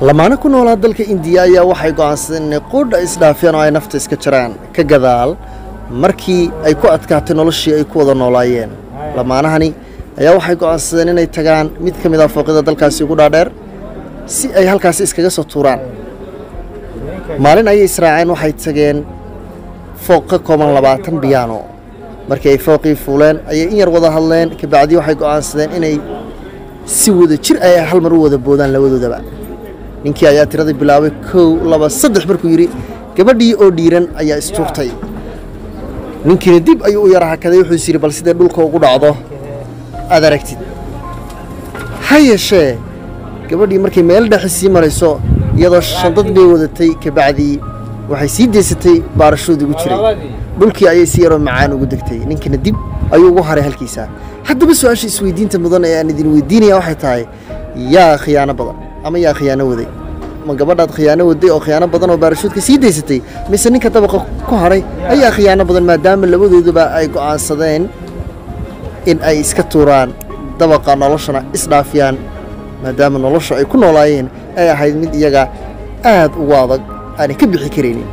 lamaana ku noolaa dalka India ayaa waxay go'aansadeen inay qudha isdhaafiyaan oo ay nafta iska jiraan ka gadaal markii ay ku adkaatay noloshii ay ku wada noolaayeen lamaanahani ayaa waxay go'aansadeen inay tagaan mid ka mid ah fooqida dalkaasi ugu dhaadheer si ay halkaas iskaga soo tuuraan maalin ay israaceen waxay tageen fooq ka kooban 20 biyaano markii ay fooqii fuuleen ayay in yar wada hadleen ka bacdi waxay go'aansadeen inay si wada jir ay hal mar u wada boodaan labadoodaba ninkii ayaa tirada bilaabay 1 2 3 markuu yiri gabadhii oo dhiiran ayaa istuurtay ninkii dib ayuu u yaraha kaday wuxuu yiri bal sidee dhulka ugu dhacdo aad aragtid hayeshe gabadhii markii meel dhaxisii marayso iyadoo shandad bay wadatay ka bacdi waxay sii deysatay baarashood ugu jiray dhulkii ayay si yar oo macaan ugu degtay ninkina dib ayuu ugu haray halkiisa haddaba su'aasha isweydiinta mudan ee aan idin weydiinaya waxay tahay yaa khiyaano badan ama yaa khiyaano waday ma gabadhaad khiyaano waday oo khiyaano badan oo baarashoodka sii deysatay mise ninka dabaqa ku haray ayaa khiyaano badan maadaama labadooduba ay go'aansadeen in ay iska tuuraan dabaqa noloshana isdhaafiyaan maadaama nolosha ay ku noolaayeen ay ahayd mid iyaga aad ugu adag aan ka bixi kareynin